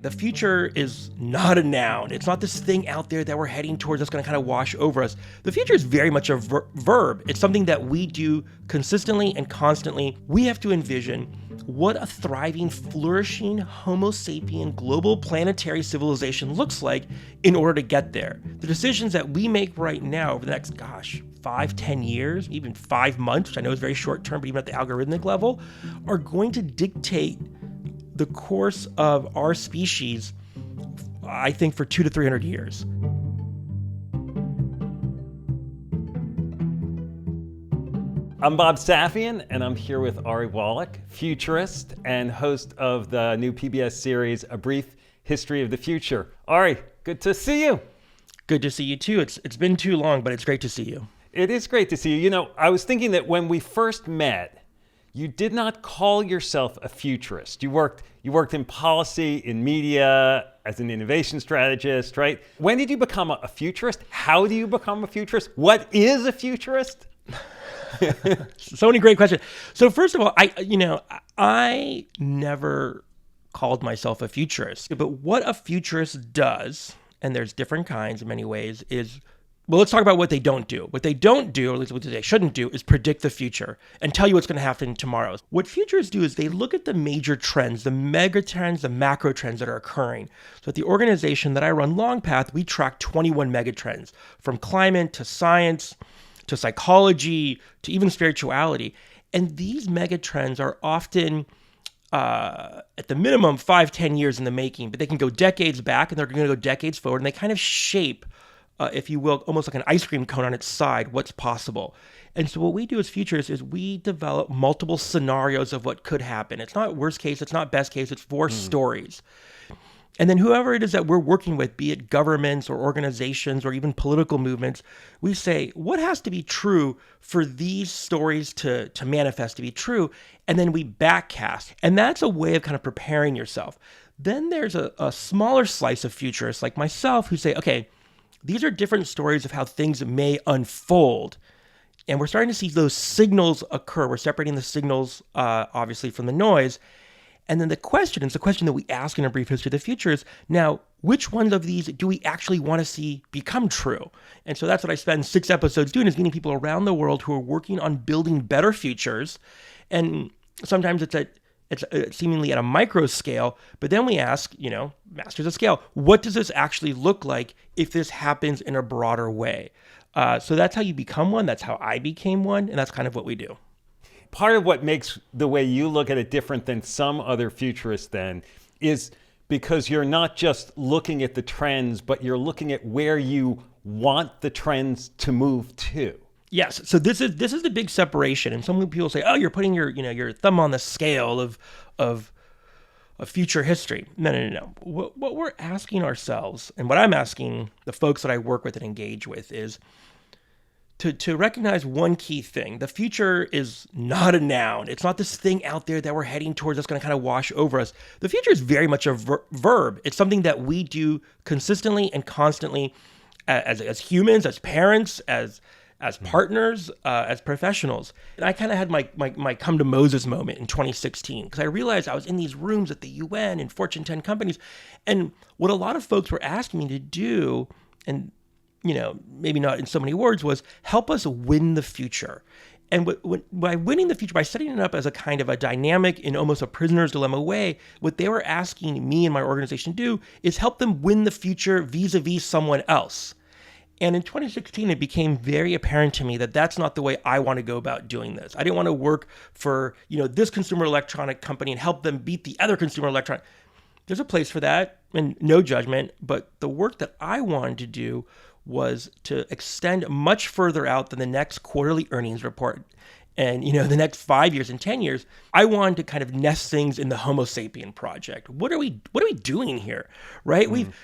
The future is not a noun. It's not this thing out there that we're heading towards that's going to kind of wash over us. The future is very much a verb. It's something that we do consistently and constantly. We have to envision what a thriving, flourishing Homo sapien global planetary civilization looks like in order to get there. The decisions that we make right now over the next, 5, 10 years, even 5 months, which I know is very short term, but even at the algorithmic level, are going to dictate the course of our species, I think, for 200 to 300 years. I'm Bob Safian, and I'm here with Ari Wallach, futurist and host of the new PBS series, A Brief History of the Future. Ari, good to see you. Good to see you too. It's been too long, but it's great to see you. It is great to see you. You know, I was thinking that when we first met, you did not call yourself a futurist. You worked in policy, in media, as an innovation strategist, right? When did you become a futurist? How do you become a futurist? What is a futurist? So many great questions. So first of all, I never called myself a futurist. But what a futurist does, and there's different kinds in many ways, is, well, let's talk about what they don't do. What they don't do, or at least what they shouldn't do, is predict the future and tell you what's going to happen tomorrow. What futurists do is they look at the major trends, the mega trends, the macro trends that are occurring. So at the organization that I run, Longpath, we track 21 mega trends, from climate to science to psychology to even spirituality. And these mega trends are often, at the minimum, 5-10 years in the making, but they can go decades back and they're going to go decades forward, and they kind of shape, if you will, almost like an ice cream cone on its side, what's possible. And so what we do as futurists is we develop multiple scenarios of what could happen. It's not worst case, it's not best case, it's 4 stories. And then whoever it is that we're working with, be it governments or organizations or even political movements, we say, what has to be true for these stories to manifest, to be true? And then we backcast. And that's a way of kind of preparing yourself. Then there's a smaller slice of futurists like myself who say, okay, these are different stories of how things may unfold. And we're starting to see those signals occur. We're separating the signals, obviously, from the noise. And then the question, it's the question that we ask in A Brief History of the Future, is now, which ones of these do we actually want to see become true? And so that's what I spend 6 episodes doing, is meeting people around the world who are working on building better futures. And sometimes it's seemingly at a micro scale, but then we ask, masters of scale, what does this actually look like if this happens in a broader way? So that's how you become one. That's how I became one. And that's kind of what we do. Part of what makes the way you look at it different than some other futurists then is because you're not just looking at the trends, but you're looking at where you want the trends to move to. Yes. So this is the big separation. And some people say, oh, you're putting your thumb on the scale of future history. No. What we're asking ourselves, and what I'm asking the folks that I work with and engage with, is to recognize one key thing. The future is not a noun. It's not this thing out there that we're heading towards that's going to kind of wash over us. The future is very much a verb. It's something that we do consistently and constantly as humans, as parents, as partners, as professionals. And I kind of had my come to Moses moment in 2016, because I realized I was in these rooms at the UN and Fortune 10 companies. And what a lot of folks were asking me to do, and maybe not in so many words, was help us win the future. And by winning the future, by setting it up as a kind of a dynamic, in almost a prisoner's dilemma way, what they were asking me and my organization to do is help them win the future vis-a-vis someone else. And in 2016, it became very apparent to me that that's not the way I want to go about doing this. I didn't want to work for, this consumer electronic company and help them beat the other consumer electronic. There's a place for that, and no judgment, but the work that I wanted to do was to extend much further out than the next quarterly earnings report and, the next 5 years and 10 years. I wanted to kind of nest things in the Homo sapien project. What are we doing here, right? We've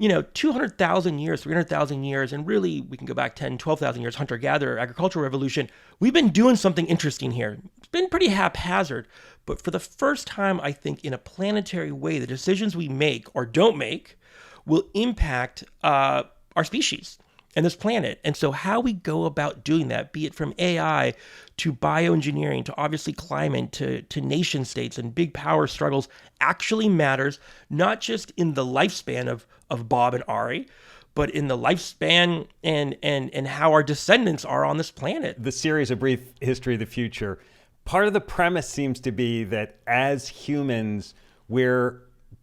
200,000 years, 300,000 years, and really we can go back 10, 12,000 years, hunter-gatherer, agricultural revolution. We've been doing something interesting here. It's been pretty haphazard, but for the first time, I think, in a planetary way, the decisions we make or don't make will impact our species. and this planet. And so how we go about doing that, be it from AI to bioengineering to obviously climate to nation states and big power struggles, actually matters, not just in the lifespan of Bob and Ari, but in the lifespan and how our descendants are on this planet. The series, A Brief History of the Future, part of the premise seems to be that as humans, we're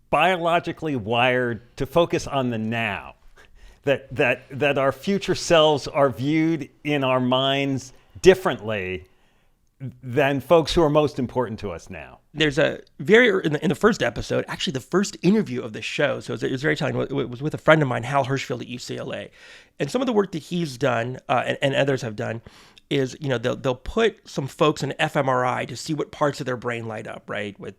biologically wired to focus on the now. That our future selves are viewed in our minds differently than folks who are most important to us now. There's a very, in the first episode, actually the first interview of the show, so it was very telling. It was with a friend of mine, Hal Hirschfield at UCLA. And some of the work that he's done and others have done is, they'll put some folks in fMRI to see what parts of their brain light up, right, with,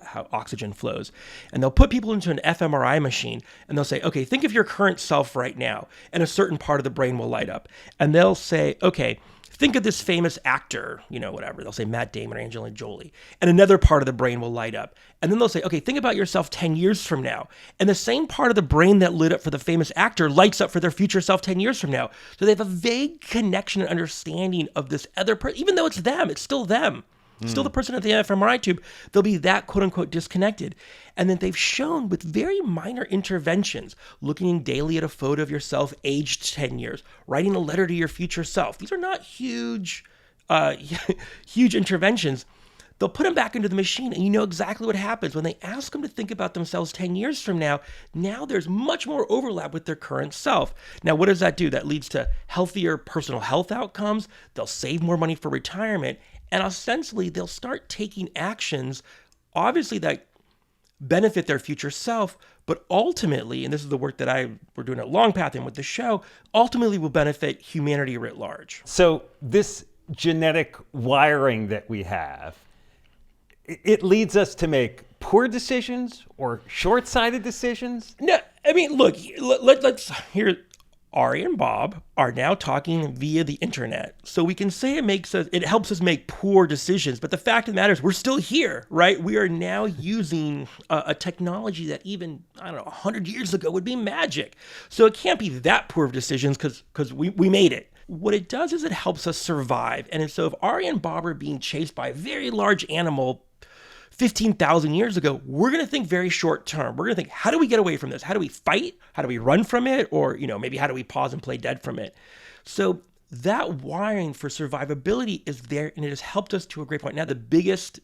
how oxygen flows. And they'll put people into an fMRI machine and they'll say, okay, think of your current self right now, and a certain part of the brain will light up. And they'll say, okay, think of this famous actor, whatever. They'll say Matt Damon or Angelina Jolie, and another part of the brain will light up. And then they'll say, okay, think about yourself 10 years from now. And the same part of the brain that lit up for the famous actor lights up for their future self 10 years from now. So they have a vague connection and understanding of this other person, even though it's them, it's still them. Still the person at the fMRI tube, they'll be that quote unquote disconnected. And then they've shown with very minor interventions, looking daily at a photo of yourself aged 10 years, writing a letter to your future self. These are not huge, huge interventions. They'll put them back into the machine, and you know exactly what happens when they ask them to think about themselves 10 years from now. Now there's much more overlap with their current self. Now, what does that do? That leads to healthier personal health outcomes. They'll save more money for retirement. And ostensibly, they'll start taking actions, obviously, that benefit their future self, but ultimately, and this is the work that we're doing at Long Path and with the show, ultimately will benefit humanity writ large. So this genetic wiring that we have, it leads us to make poor decisions or short-sighted decisions? No, I mean, look, let's hear. Ari and Bob are now talking via the internet. So we can say it helps us make poor decisions. But the fact of the matter is we're still here, right? We are now using a technology that even, 100 years ago would be magic. So it can't be that poor of decisions because we made it. What it does is it helps us survive. And so if Ari and Bob are being chased by a very large animal 15,000 years ago, we're going to think very short term. We're going to think, how do we get away from this? How do we fight? How do we run from it? Or, maybe how do we pause and play dead from it? So that wiring for survivability is there, and it has helped us to a great point. Now, the biggest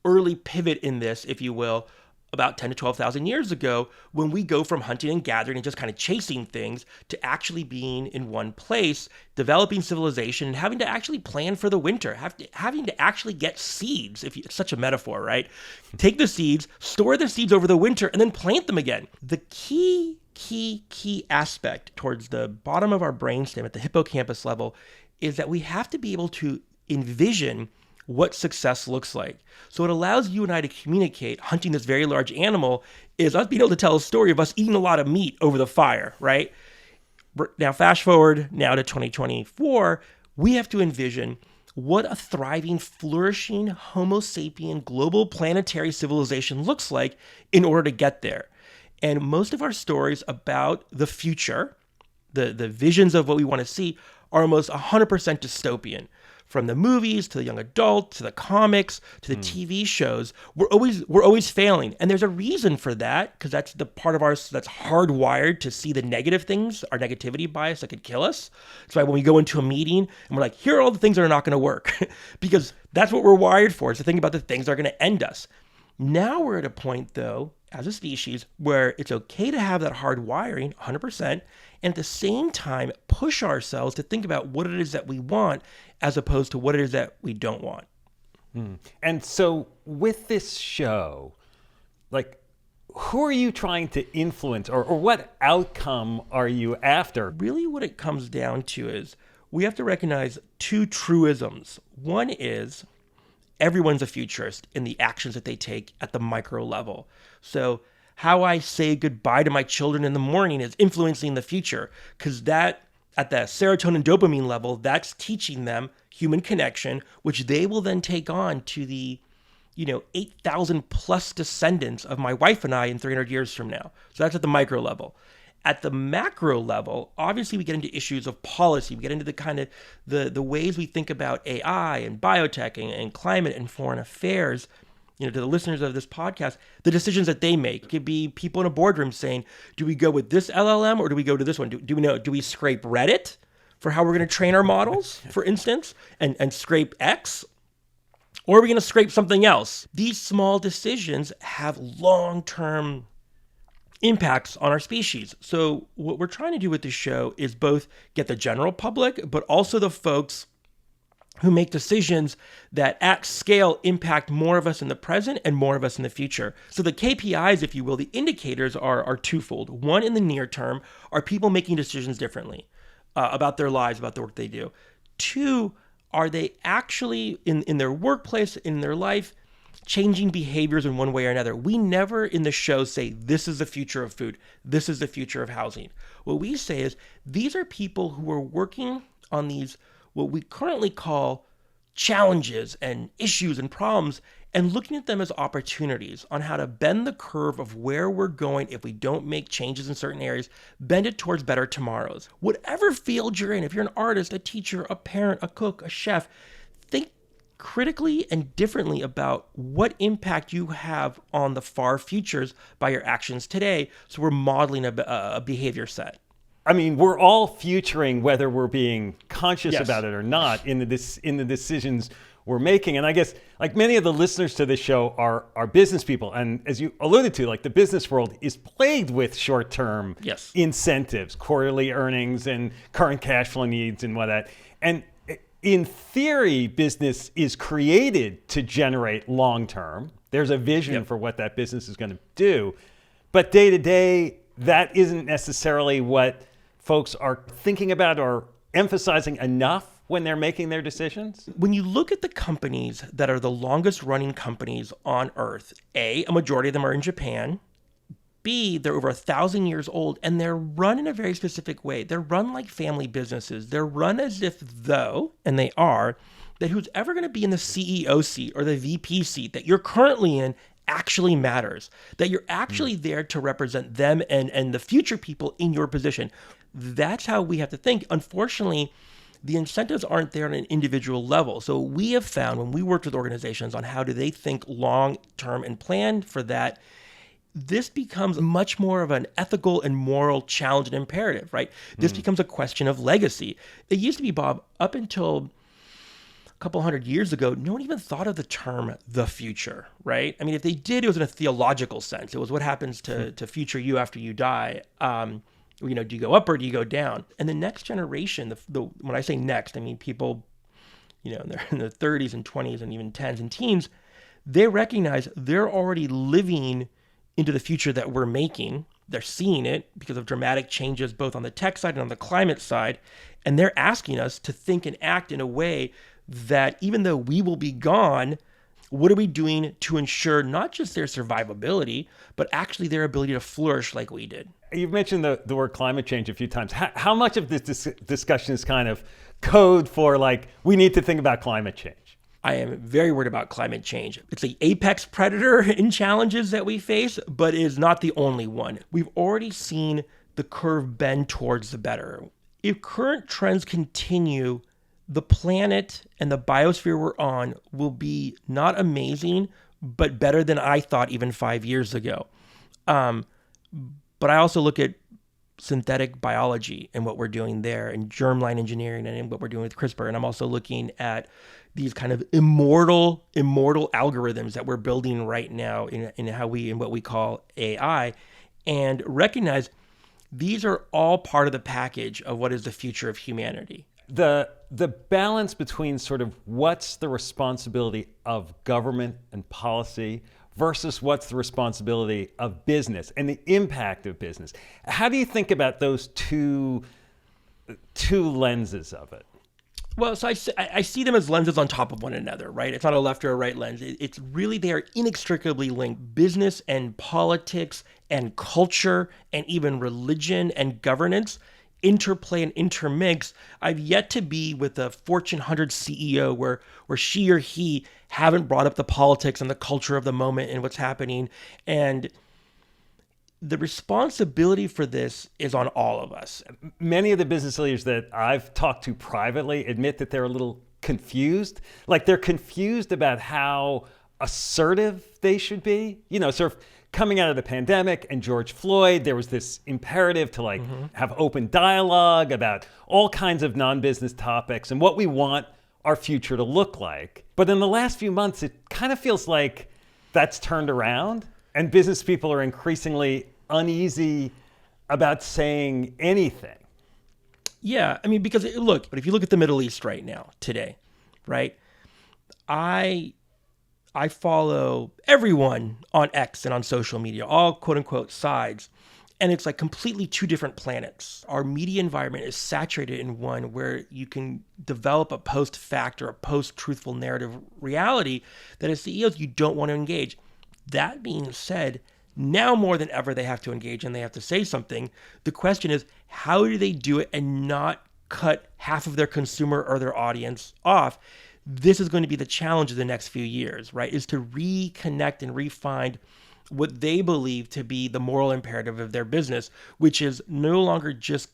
early pivot in this, if you will, about 10 to 12,000 years ago, when we go from hunting and gathering and just kind of chasing things to actually being in one place, developing civilization, and having to actually plan for the winter, having to actually get seeds. It's such a metaphor, right? Take the seeds, store the seeds over the winter, and then plant them again. The key aspect towards the bottom of our brainstem at the hippocampus level is that we have to be able to envision what success looks like. So it allows you and I to communicate. Hunting this very large animal is us being able to tell a story of us eating a lot of meat over the fire, right? Now, fast forward now to 2024, we have to envision what a thriving, flourishing Homo sapien global planetary civilization looks like in order to get there. And most of our stories about the future, the visions of what we want to see, are almost 100% dystopian. From the movies to the young adult to the comics to the TV shows, we're always failing, and there's a reason for that, because that's the part of ours that's hardwired to see the negative things, our negativity bias that could kill us. That's why when we go into a meeting and we're like, here are all the things that are not going to work, because that's what we're wired for, is to think about the things that are going to end us. Now we're at a point, though, as a species, where it's okay to have that hard wiring, 100%, and at the same time push ourselves to think about what it is that we want as opposed to what it is that we don't want. And so with this show, who are you trying to influence, or what outcome are you after? Really what it comes down to is we have to recognize two truisms. One is everyone's a futurist in the actions that they take at the micro level. So how I say goodbye to my children in the morning is influencing the future, because that, at the serotonin dopamine level, that's teaching them human connection, which they will then take on to the 8,000 plus descendants of my wife and I in 300 years from now. So that's at the micro level. At the macro level, obviously we get into issues of policy. We get into the kind of the ways we think about AI and biotech and climate and foreign affairs. To the listeners of this podcast, the decisions that they make. It could be people in a boardroom saying, do we go with this LLM or do we go to this one? Do we scrape Reddit for how we're going to train our models, for instance, and scrape X? Or are we going to scrape something else? These small decisions have long-term impacts on our species. So what we're trying to do with this show is both get the general public, but also the folks who make decisions that at scale impact more of us in the present and more of us in the future. So the KPIs, if you will, the indicators are twofold. One, in the near term, are people making decisions differently about their lives, about the work they do. Two, are they actually in their workplace, in their life, changing behaviors in one way or another? We never in the show say, this is the future of food. This is the future of housing. What we say is, these are people who are working on these, what we currently call challenges and issues and problems, and looking at them as opportunities on how to bend the curve of where we're going if we don't make changes in certain areas, bend it towards better tomorrows. Whatever field you're in, if you're an artist, a teacher, a parent, a cook, a chef, think critically and differently about what impact you have on the far futures by your actions today. So we're modeling a behavior set. I mean, we're all futuring whether we're being conscious Yes. about it or not in the decisions we're making. And I guess like many of the listeners to this show are business people. And as you alluded to, like the business world is plagued with short-term Yes. incentives, quarterly earnings and current cash flow needs and whatnot. And in theory, business is created to generate long-term. There's a vision for what that business is going to do. But day to day, that isn't necessarily what folks are thinking about or emphasizing enough when they're making their decisions. When you look at the companies that are the longest running companies on Earth, A, majority of them are in Japan. B, they're over 1,000 years old, and they're run in a very specific way. They're run like family businesses. They're run as if though, and they are, that who's ever going to be in the CEO seat or the VP seat that you're currently in actually matters, that you're actually there to represent them and the future people in your position. That's how we have to think. Unfortunately, the incentives aren't there on an individual level. So we have found when we worked with organizations on how do they think long-term and plan for that, this becomes much more of an ethical and moral challenge and imperative, right? This becomes a question of legacy. It used to be, Bob, up until a couple hundred years ago, no one even thought of the term the future, right? I mean, if they did, it was in a theological sense. It was what happens to future you after you die. Do you go up or do you go down? And the next generation, when I say next, I mean people, they're in their 30s and 20s and even 10s and teens, they recognize they're already living into the future that we're making. They're seeing it because of dramatic changes both on the tech side and on the climate side. And they're asking us to think and act in a way that even though we will be gone, what are we doing to ensure not just their survivability, but actually their ability to flourish like we did? You've mentioned the word climate change a few times. How much of this discussion is kind of code for like, we need to think about climate change? I am very worried about climate change. It's the apex predator in challenges that we face, but it is not the only one. We've already seen the curve bend towards the better. If current trends continue, the planet and the biosphere we're on will be not amazing, but better than I thought even 5 years ago. But I also look at synthetic biology and what we're doing there, and germline engineering and what we're doing with CRISPR. And I'm also looking at these kind of immortal algorithms that we're building right now in what we call AI, and recognize these are all part of the package of what is the future of humanity. The balance between sort of what's the responsibility of government and policy versus what's the responsibility of business and the impact of business. How do you think about those two lenses of it? Well, so I see them as lenses on top of one another, right? It's not a left or a right lens. It's really, they are inextricably linked. Business and politics and culture and even religion and governance interplay and intermix. I've yet to be with a Fortune 100 CEO where she or he haven't brought up the politics and the culture of the moment and what's happening. And the responsibility for this is on all of us. Many of the business leaders that I've talked to privately admit that they're a little confused. Like they're confused about how assertive they should be. Sort of coming out of the pandemic and George Floyd, there was this imperative to have open dialogue about all kinds of non-business topics and what we want our future to look like. But in the last few months, it kind of feels like that's turned around and business people are increasingly uneasy about saying anything. Yeah, I mean, because look, but if you look at the Middle East right now, today, right? I follow everyone on X and on social media, all quote unquote sides. And it's like completely two different planets. Our media environment is saturated in one where you can develop a post-fact or a post-truthful narrative reality that as CEOs you don't want to engage. That being said, now more than ever they have to engage and they have to say something. The question is, how do they do it and not cut half of their consumer or their audience off? This is going to be the challenge of the next few years, right? Is to reconnect and refine what they believe to be the moral imperative of their business, which is no longer just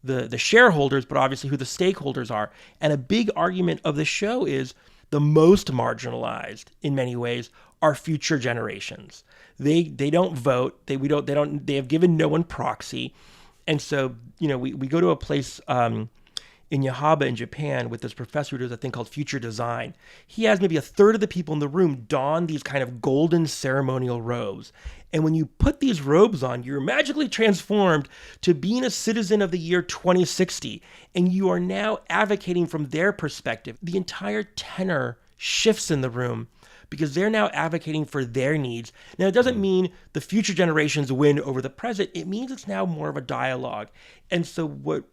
the shareholders, but obviously who the stakeholders are. And a big argument of the show is the most marginalized in many ways are future generations. They don't vote. They have given no one proxy. And so, we go to a place in Yahaba in Japan with this professor who does a thing called future design. He has maybe a third of the people in the room don these kind of golden ceremonial robes. And when you put these robes on, you're magically transformed to being a citizen of the year 2060. And you are now advocating from their perspective. The entire tenor shifts in the room because they're now advocating for their needs. Now, it doesn't mean the future generations win over the present. It means it's now more of a dialogue. And so what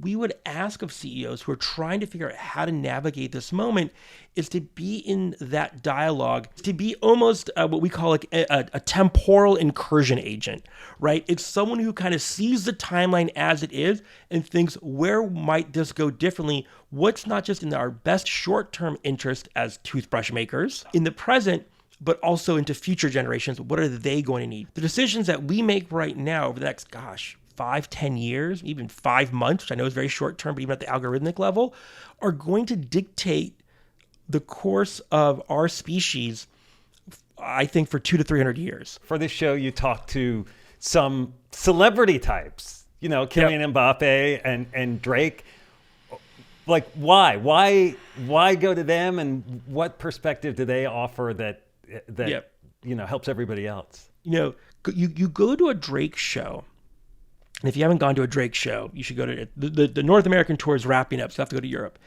we would ask of CEOs who are trying to figure out how to navigate this moment is to be in that dialogue, to be almost what we call like a temporal incursion agent, right? It's someone who kind of sees the timeline as it is and thinks, where might this go differently? What's not just in our best short-term interest as toothbrush makers in the present, but also into future generations? What are they going to need? The decisions that we make right now over the next, 5-10 years, even 5 months, which I know is very short term, but even at the algorithmic level, are going to dictate the course of our species, I think, for 200 to 300 years. For this show, you talked to some celebrity types, Kylian Mbappe and Drake. Like, why? Why go to them, and what perspective do they offer that helps everybody else? You go to a Drake show. And if you haven't gone to a Drake show, you should go to it. The North American tour is wrapping up, so you have to go to Europe.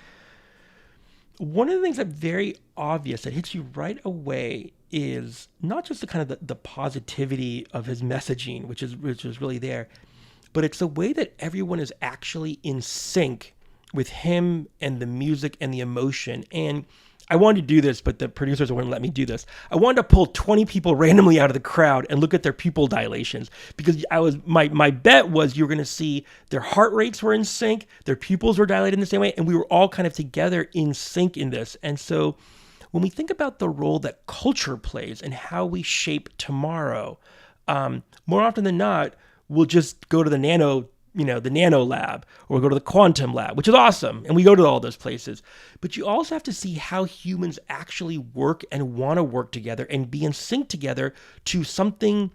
One of the things that's very obvious that hits you right away is not just the kind of the positivity of his messaging, which is really there, but it's the way that everyone is actually in sync with him and the music and the emotion. And I wanted to do this, but the producers wouldn't let me do this. I wanted to pull 20 people randomly out of the crowd and look at their pupil dilations, because my bet was you were going to see their heart rates were in sync, their pupils were dilated in the same way, and we were all kind of together in sync in this. And so when we think about the role that culture plays and how we shape tomorrow, more often than not, we'll just go to the nano lab, or go to the quantum lab, which is awesome. And we go to all those places. But you also have to see how humans actually work and want to work together and be in sync together to something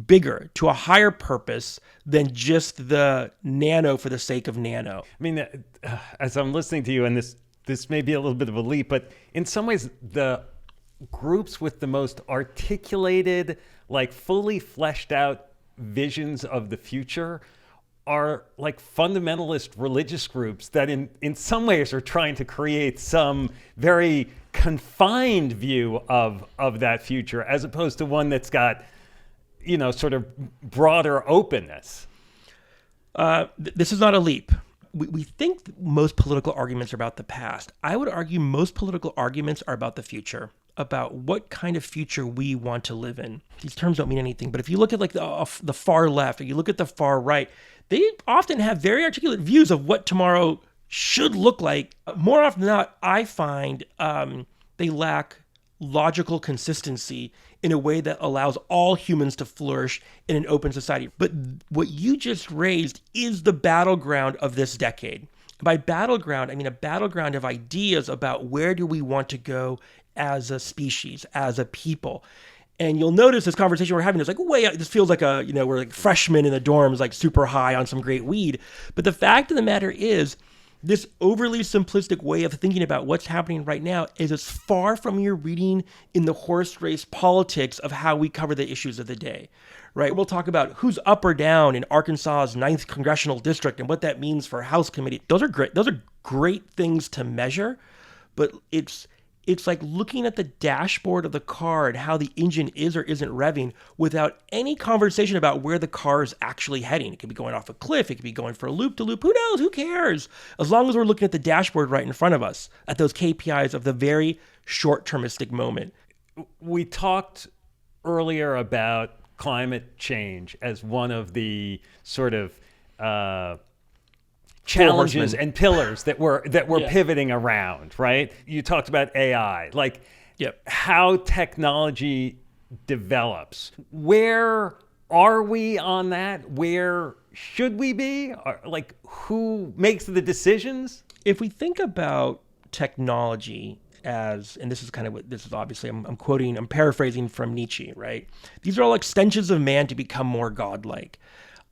bigger, to a higher purpose than just the nano for the sake of nano. I mean, as I'm listening to you, and this may be a little bit of a leap, but in some ways, the groups with the most articulated, like fully fleshed out visions of the future are like fundamentalist religious groups that in some ways are trying to create some very confined view of that future, as opposed to one that's got, sort of broader openness. This is not a leap. We think most political arguments are about the past. I would argue most political arguments are about the future, about what kind of future we want to live in. These terms don't mean anything, but if you look at like the far left, or you look at the far right, they often have very articulate views of what tomorrow should look like. More often than not, I find they lack logical consistency in a way that allows all humans to flourish in an open society. But what you just raised is the battleground of this decade. By battleground, I mean a battleground of ideas about where do we want to go as a species, as a people. And you'll notice this conversation we're having is like, this feels like we're like freshmen in the dorms, like super high on some great weed. But the fact of the matter is, this overly simplistic way of thinking about what's happening right now is as far from your reading in the horse race politics of how we cover the issues of the day, right? We'll talk about who's up or down in Arkansas's 9th congressional district and what that means for House committee. Those are great. Those are great things to measure, but it's like looking at the dashboard of the car and how the engine is or isn't revving without any conversation about where the car is actually heading. It could be going off a cliff. It could be going for a loop-de-loop. Who knows? Who cares? As long as we're looking at the dashboard right in front of us, at those KPIs of the very short-termistic moment. We talked earlier about climate change as one of the sort of challenges and pillars that we're pivoting around, right? You talked about AI, like how technology develops. Where are we on that? Where should we be? Like, who makes the decisions? If we think about technology as, and this is obviously, I'm paraphrasing from Nietzsche, right? These are all extensions of man to become more godlike.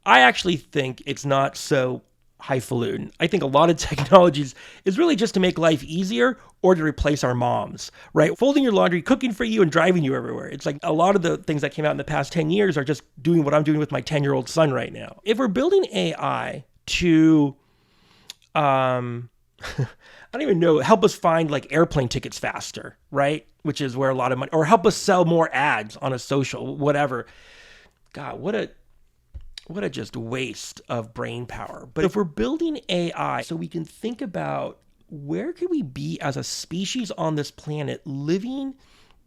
I actually think it's not so highfalutin. I think a lot of technologies is really just to make life easier or to replace our moms, right? Folding your laundry, cooking for you, and driving you everywhere. It's like a lot of the things that came out in the past 10 years are just doing what I'm doing with my 10-year-old son right now. If we're building AI to, I don't even know, help us find like airplane tickets faster, right? Which is where a lot of money, or help us sell more ads on a social, whatever. God, what a just waste of brain power. But if we're building AI so we can think about where could we be as a species on this planet living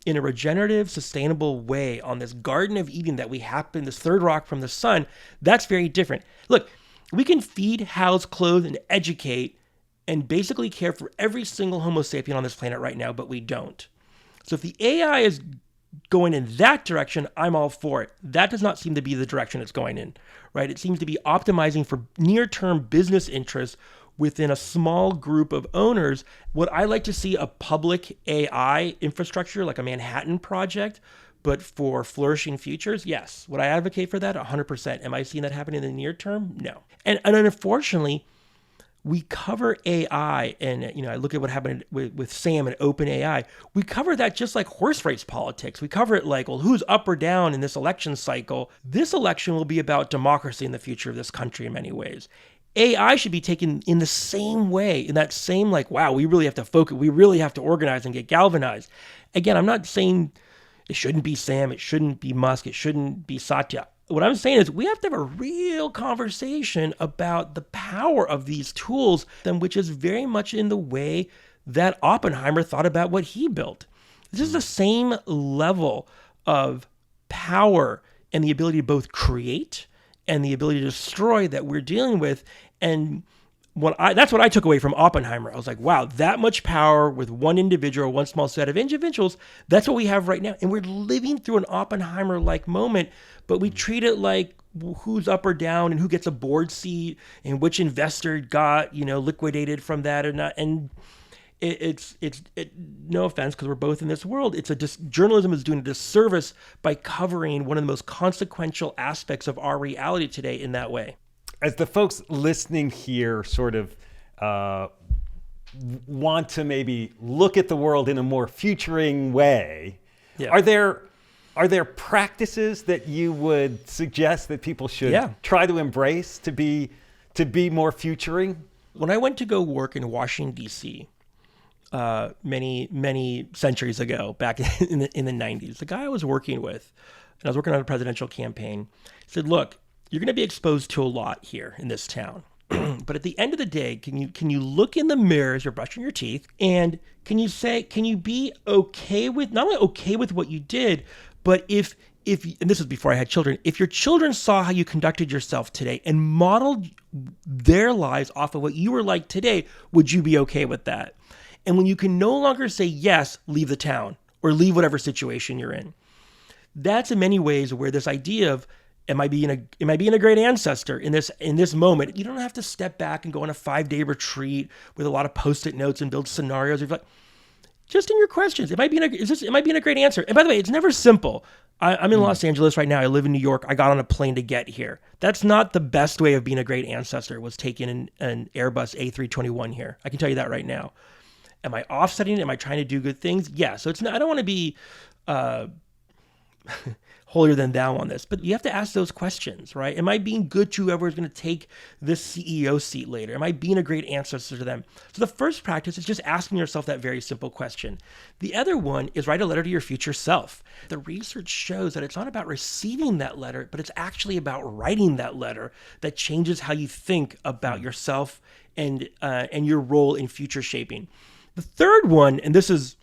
in a regenerative, sustainable way on this Garden of Eden that we happen, this third rock from the sun, that's very different. Look, we can feed, house, clothe, and educate and basically care for every single Homo sapien on this planet right now, but we don't. So if the AI is going in that direction, I'm all for it. That does not seem to be the direction it's going in, right? It seems to be optimizing for near-term business interests within a small group of owners. Would I like to see a public AI infrastructure like a Manhattan Project, but for flourishing futures? Yes. Would I advocate for that? 100%. Am I seeing that happen in the near term? No. And unfortunately, we cover AI, and I look at what happened with Sam and OpenAI. We cover that just like horse race politics. We cover it like, well, who's up or down in this election cycle? This election will be about democracy in the future of this country in many ways. AI should be taken in the same way, in that same like, wow, we really have to focus, we really have to organize and get galvanized. Again, I'm not saying it shouldn't be Sam, it shouldn't be Musk, it shouldn't be Satya. What I'm saying is we have to have a real conversation about the power of these tools, which is very much in the way that Oppenheimer thought about what he built. This is the same level of power and the ability to both create and the ability to destroy that we're dealing with. And that's what I took away from Oppenheimer. I was like, wow, that much power with one individual, one small set of individuals, that's what we have right now. And we're living through an Oppenheimer-like moment, but we treat it like who's up or down and who gets a board seat and which investor got, liquidated from that or not. And it's no offense, because we're both in this world. Journalism is doing a disservice by covering one of the most consequential aspects of our reality today in that way. As the folks listening here sort of want to maybe look at the world in a more futuring way, are there practices that you would suggest that people should try to embrace to be more futuring? When I went to go work in Washington, D.C., many centuries ago, back in the 90s, the guy I was working with, and I was working on a presidential campaign, said, look, you're going to be exposed to a lot here in this town. But at the end of the day, can you look in the mirror as you're brushing your teeth, and can you be okay with, not only okay with what you did, but if and this was before I had children, if your children saw how you conducted yourself today and modeled their lives off of what you were like today, would you be okay with that? And when you can no longer say yes, leave the town or leave whatever situation you're in. That's in many ways where this idea of am I being a great ancestor in this moment? You don't have to step back and go on a 5-day retreat with a lot of post-it notes and build scenarios. You're like, just in your questions, am I being a great answer? And by the way, it's never simple. I'm in Los Angeles right now. I live in New York. I got on a plane to get here. That's not the best way of being a great ancestor, was taking an Airbus A321 here. I can tell you that right now. Am I offsetting it? Am I trying to do good things? Yeah. So it's not, I don't want to be holier than thou on this, but you have to ask those questions, right? Am I being good to whoever is going to take this CEO seat later? Am I being a great ancestor to them? So the first practice is just asking yourself that very simple question. The other one is write a letter to your future self. The research shows that it's not about receiving that letter, but it's actually about writing that letter that changes how you think about yourself and your role in future shaping. The third one, and this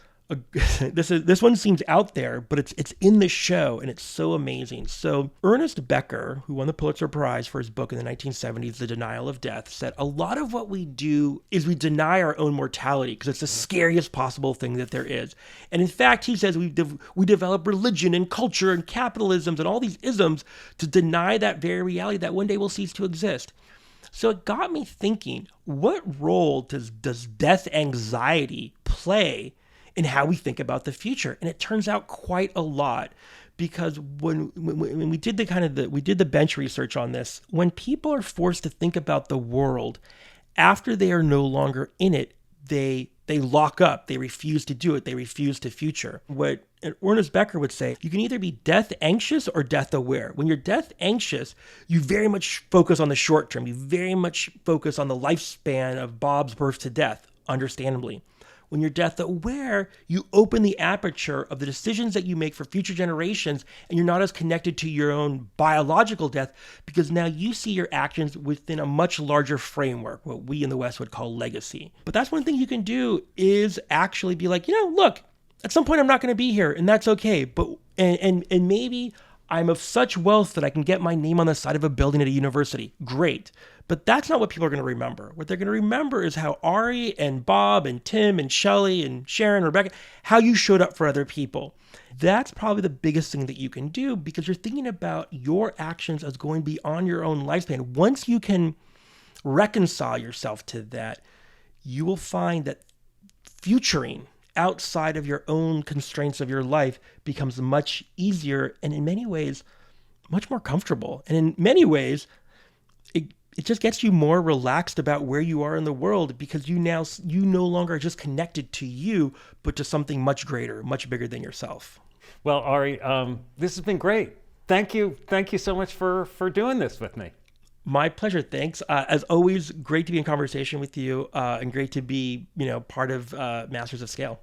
one seems out there, but it's in the show, and it's so amazing. So Ernest Becker, who won the Pulitzer Prize for his book in the 1970s, The Denial of Death, said a lot of what we do is we deny our own mortality because it's the scariest possible thing that there is. And in fact, he says we develop religion and culture and capitalisms and all these isms to deny that very reality that one day will cease to exist. So it got me thinking, what role does death anxiety play in how we think about the future? And it turns out quite a lot, because when we did the bench research on this, when people are forced to think about the world after they are no longer in it, they lock up, they refuse to do it, they refuse to future. What Ernest Becker would say, you can either be death anxious or death aware. When you're death anxious, you very much focus on the short term. You very much focus on the lifespan of Bob's birth to death, understandably. When you're death aware, you open the aperture of the decisions that you make for future generations, and you're not as connected to your own biological death, because now you see your actions within a much larger framework, what we in the West would call legacy. But that's one thing you can do, is actually be like, look, at some point I'm not going to be here, and that's okay. But and maybe I'm of such wealth that I can get my name on the side of a building at a university. Great. But that's not what people are going to remember. What they're going to remember is how Ari and Bob and Tim and Shelley and Sharon and Rebecca, how you showed up for other people. That's probably the biggest thing that you can do, because you're thinking about your actions as going beyond your own lifespan. Once you can reconcile yourself to that, you will find that futuring outside of your own constraints of your life becomes much easier, and in many ways, much more comfortable. And in many ways, it just gets you more relaxed about where you are in the world, because you no longer are just connected to you, but to something much greater, much bigger than yourself. Well, Ari, this has been great. Thank you so much for doing this with me. My pleasure. Thanks. As always, great to be in conversation with you, and great to be, part of Masters of Scale.